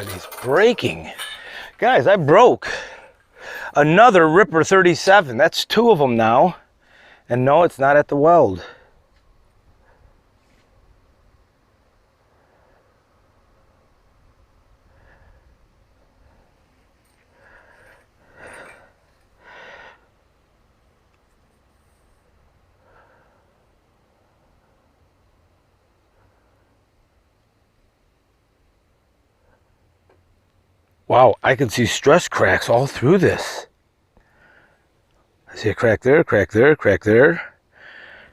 are these breaking? Guys, I broke another Ripper 37. That's 2 of them now. And no, it's not at the weld. Wow, I can see stress cracks all through this. I see a crack there, crack there, crack there,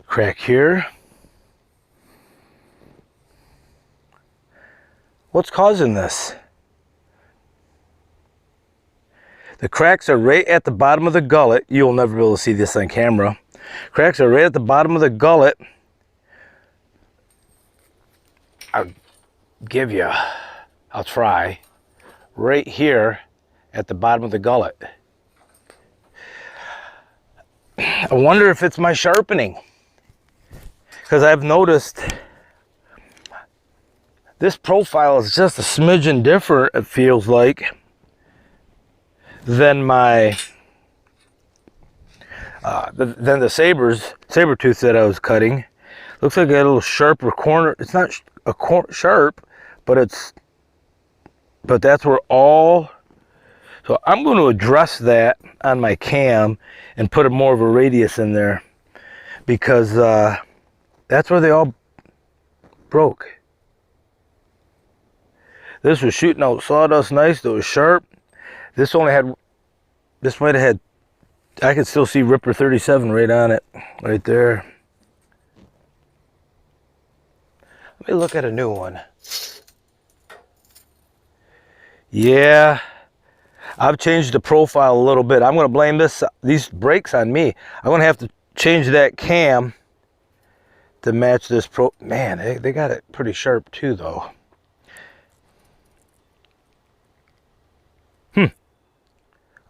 crack here. What's causing this? The cracks are right at the bottom of the gullet. You'll never be able to see this on camera. Cracks are right at the bottom of the gullet. I'll try. Right here at the bottom of the gullet. I wonder if it's my sharpening, because I've noticed this profile is just a smidgen different, it feels like, than my than the saber tooth that I was cutting. Looks like I got a little sharper corner. It's not sharp, but that's where all. So I'm going to address that on my cam and put more of a radius in there, because that's where they all broke. This was shooting out sawdust nice. That was sharp. This only had, this might have had, I could still see Ripper 37 right on it, right there. Let me look at a new one. Yeah, I've changed the profile a little bit. I'm going to blame these brakes on me. I'm going to have to change that cam to match this Man, they got it pretty sharp too, though.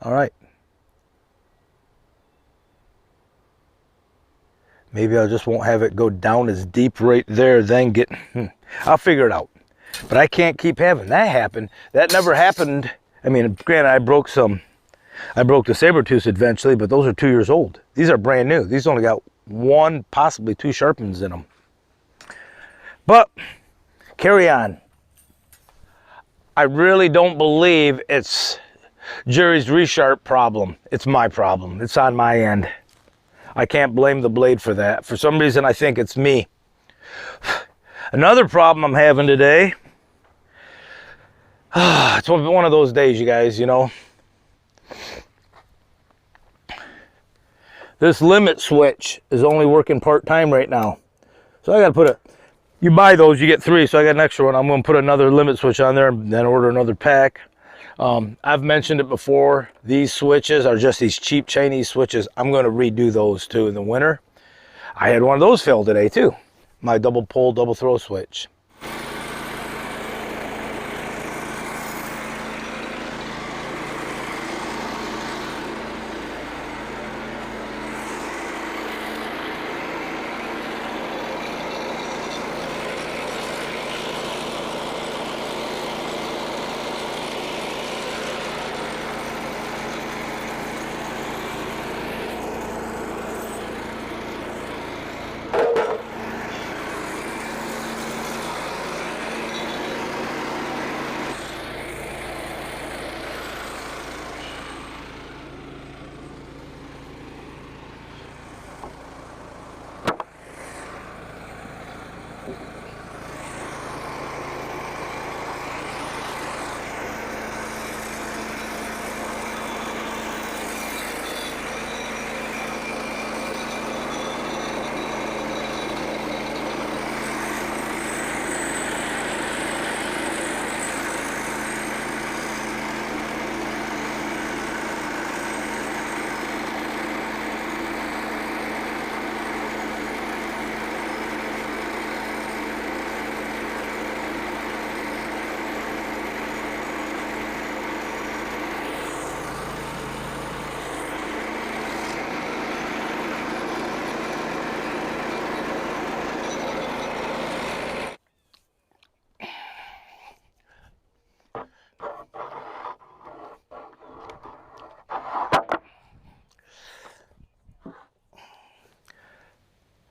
All right. Maybe I just won't have it go down as deep right there, then get... I'll figure it out. But I can't keep having that happen. That never happened. I mean, granted, I broke the saber tooth eventually, but those are 2 years old. These are brand new. These only got 1, possibly 2 sharpens in them. But, carry on. I really don't believe it's Jerry's resharp problem. It's my problem. It's on my end. I can't blame the blade for that. For some reason, I think it's me. Another problem I'm having today. It's one of those days, you guys, you know. This limit switch is only working part-time right now. So I got to put a... You buy those, you get 3, so I got an extra one. I'm going to put another limit switch on there and then order another pack. I've mentioned it before. These switches are just these cheap Chinese switches. I'm going to redo those too in the winter. I had one of those fail today too. My double pull, double throw switch.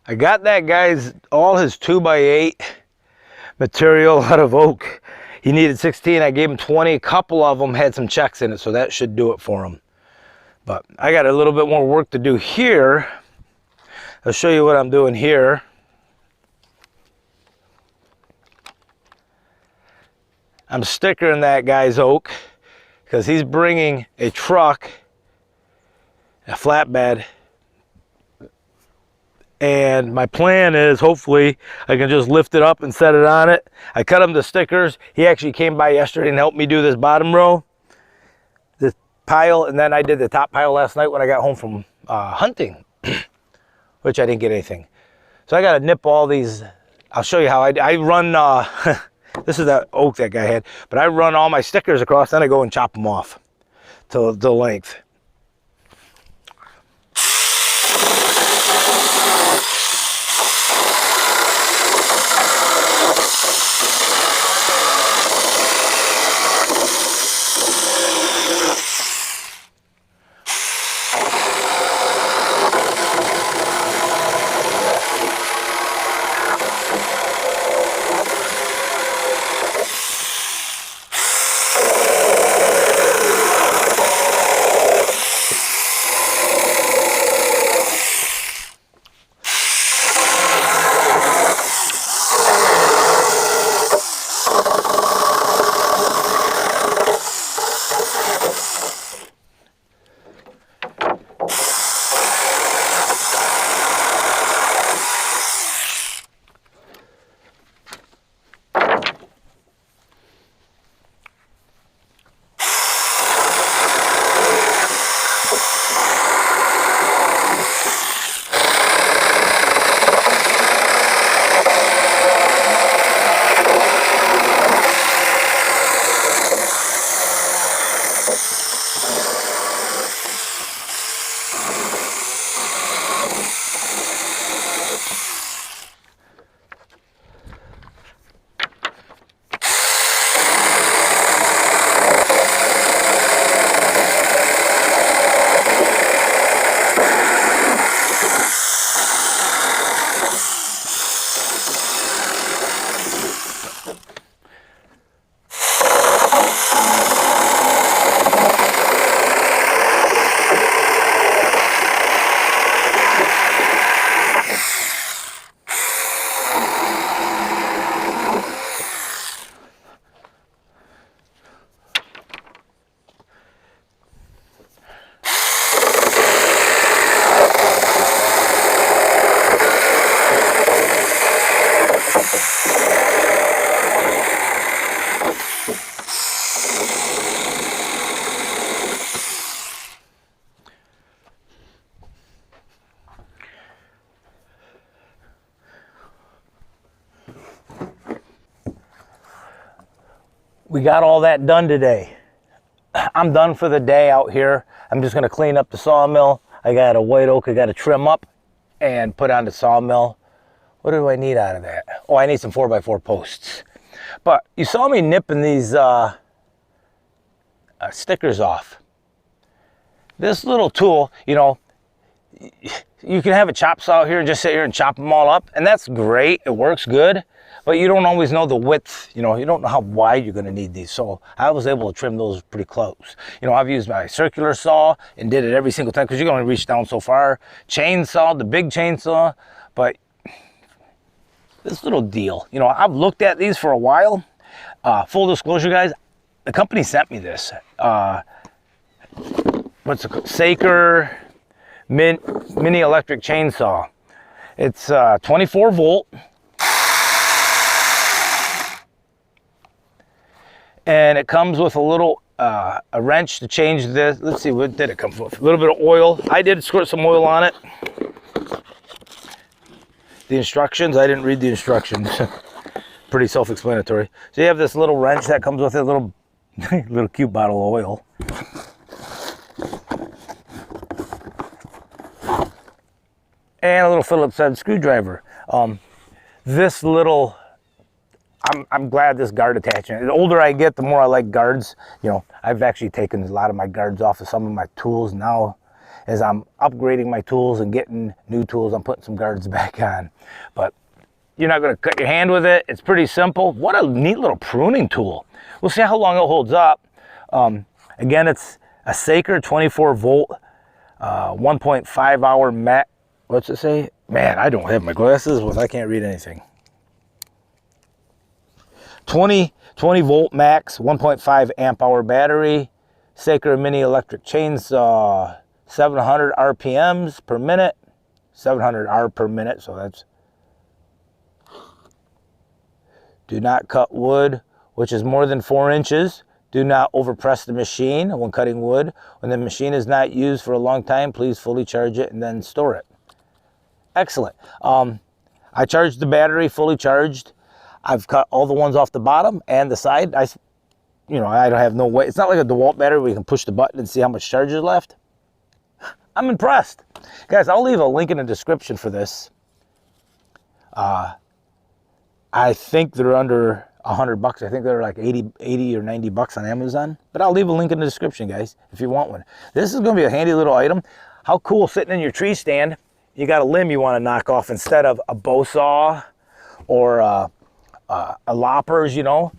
I got that guy's all his 2x8 material out of oak. He needed 16. I gave him 20. A couple of them had some checks in it, so that should do it for him. But I got a little bit more work to do here. I'll show you what I'm doing here. I'm stickering that guy's oak because he's bringing a truck, a flatbed, and my plan is hopefully I can just lift it up and set it on it. I cut him the stickers. He actually came by yesterday and helped me do this bottom row, this pile, and then I did the top pile last night when I got home from hunting, which I didn't get anything. So I got to nip all these. I'll show you how I run. This is that oak that guy had, but I run all my stickers across, then I go and chop them off to the length. We got all that done today. I'm done for the day out here. I'm just gonna clean up the sawmill. I got a white oak I gotta trim up and put on the sawmill. What do I need out of that? Oh, I need some 4x4 posts. But you saw me nipping these stickers off. This little tool, you know, you can have a chop saw here and just sit here and chop them all up, and that's great. It works good. But you don't always know the width, you know, you don't know how wide you're gonna need these. So I was able to trim those pretty close. You know, I've used my circular saw and did it every single time because you're gonna reach down so far. Chainsaw, the big chainsaw, but this little deal, you know, I've looked at these for a while. Full disclosure, guys, the company sent me this. What's it called? Saker mini electric chainsaw. It's 24 volt. And it comes with a little a wrench to change this. Let's see, what did it come with? A little bit of oil. I did squirt some oil on it. The instructions, I didn't read the instructions. Pretty self-explanatory. So you have this little wrench that comes with a little little cute bottle of oil. And a little Phillips head screwdriver. This little, I'm glad this guard attachment. The older I get, the more I like guards. You know, I've actually taken a lot of my guards off of some of my tools now. as I'm upgrading my tools and getting new tools. I'm putting some guards back on. But you're not going to cut your hand with it. It's pretty simple. What a neat little pruning tool. We'll see how long it holds up. Again, it's a Saker 24 volt, 1.5 hour mat. What's it say? Man, I don't have my glasses with. I can't read anything. 20 volt max, 1.5 amp hour battery. Saker mini electric chainsaw, 700 RPMs per minute. 700 R per minute, so that's. Do not cut wood which is more than 4 inches. Do not overpress the machine when cutting wood. When the machine is not used for a long time, please fully charge it and then store it. Excellent. I charged the battery, fully charged. I've cut all the ones off the bottom and the side. I don't have no way. It's not like a DeWalt battery where you can push the button and see how much charge is left. I'm impressed. Guys, I'll leave a link in the description for this. I think they're under $100. I think they're like 80 or 90 bucks on Amazon. But I'll leave a link in the description, guys, if you want one. This is going to be a handy little item. How cool, sitting in your tree stand, you got a limb you want to knock off instead of a bow saw or a loppers, you know.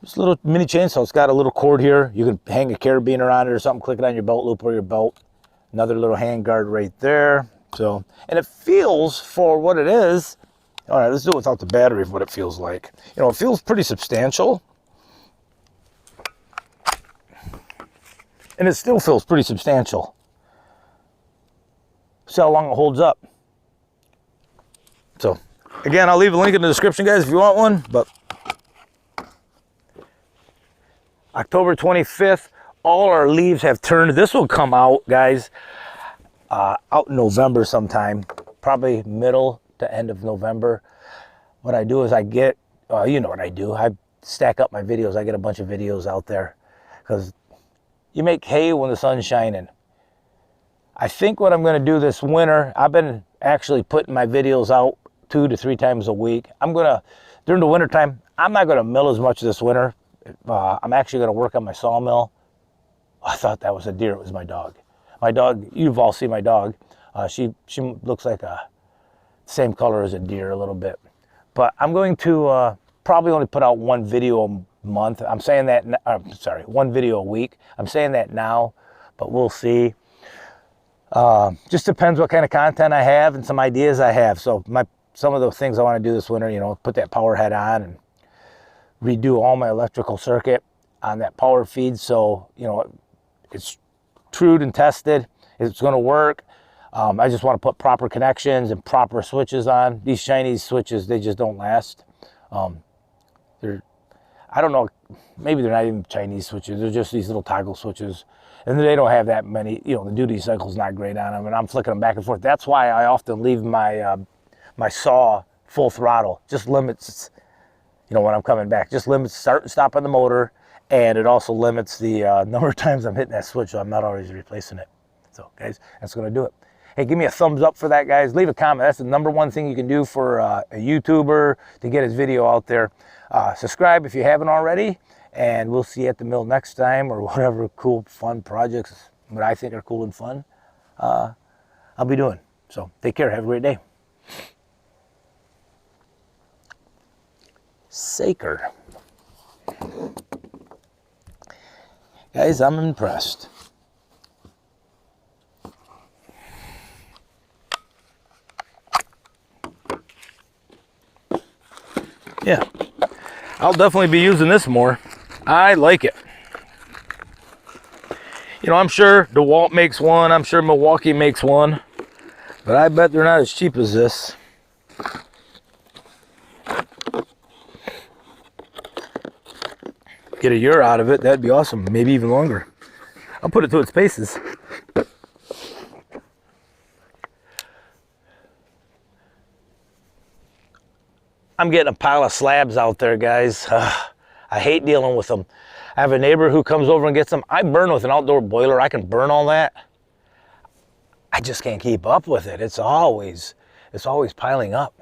This little mini chainsaw, it's got a little cord here. You can hang a carabiner on it or something, click it on your belt loop or your belt. Another little hand guard right there. So, and it feels, for what it is, all right, let's do it without the battery of what it feels like. You know, it feels pretty substantial. And it still feels pretty substantial. See how long it holds up. So, again, I'll leave a link in the description, guys, if you want one. But October 25th, all our leaves have turned. This will come out, guys, out in November sometime, probably middle to end of November. What I do is I get, you know what I do, I stack up my videos. I get a bunch of videos out there because you make hay when the sun's shining. I think what I'm going to do this winter, I've been actually putting my videos out 2 to 3 times a week. I'm going to, during the winter time, I'm not going to mill as much this winter. I'm actually going to work on my sawmill. I thought that was a deer. It was my dog. My dog, you've all seen my dog. She looks like a same color as a deer a little bit. But I'm going to probably only put out 1 video a month. I'm saying that, sorry, 1 video a week. I'm saying that now, but we'll see. Just depends what kind of content I have and some ideas I have. So some of the things I want to do this winter, you know, put that power head on and redo all my electrical circuit on that power feed. So, you know, it's trued and tested. It's going to work. I just want to put proper connections and proper switches on. These Chinese switches, they just don't last. I don't know, maybe they're not even Chinese switches. They're just these little toggle switches. And they don't have that many, you know, the duty cycle's not great on them. And I'm flicking them back and forth. That's why I often leave my my saw full throttle. Just limits, you know, when I'm coming back. Just limits start and stop on the motor. And it also limits the number of times I'm hitting that switch, so I'm not always replacing it. So, guys, that's going to do it. Hey, give me a thumbs up for that, guys. Leave a comment. That's the #1 thing you can do for a YouTuber to get his video out there. Subscribe if you haven't already, and we'll see you at the mill next time, or whatever cool, fun projects that I think are cool and fun I'll be doing. So, take care. Have a great day. Saker. Guys, I'm impressed. Yeah, I'll definitely be using this more. I like it. You know, I'm sure DeWalt makes one. I'm sure Milwaukee makes one. But I bet they're not as cheap as this. Get a year out of it, that'd be awesome. Maybe even longer. I'll put it to its paces. I'm getting a pile of slabs out there, guys. I hate dealing with them. I have a neighbor who comes over and gets them. I burn with an outdoor boiler. I can burn all that. I just can't keep up with it. It's always piling up.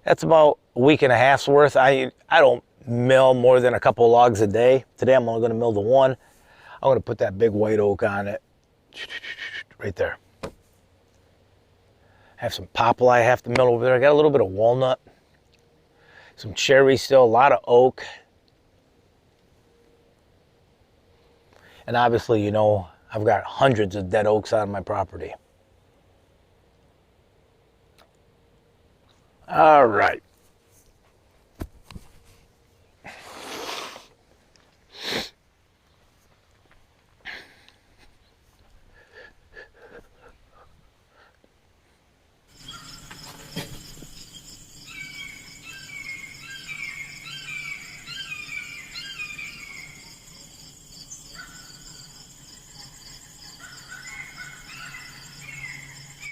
That's about a week and a half's worth. I don't mill more than a couple logs a day. Today I'm only going to mill the 1. I'm going to put that big white oak on it. Right there. Have some poplar I have to mill over there. I got a little bit of walnut. Some cherry still, a lot of oak. And obviously, you know, I've got hundreds of dead oaks on my property. All right.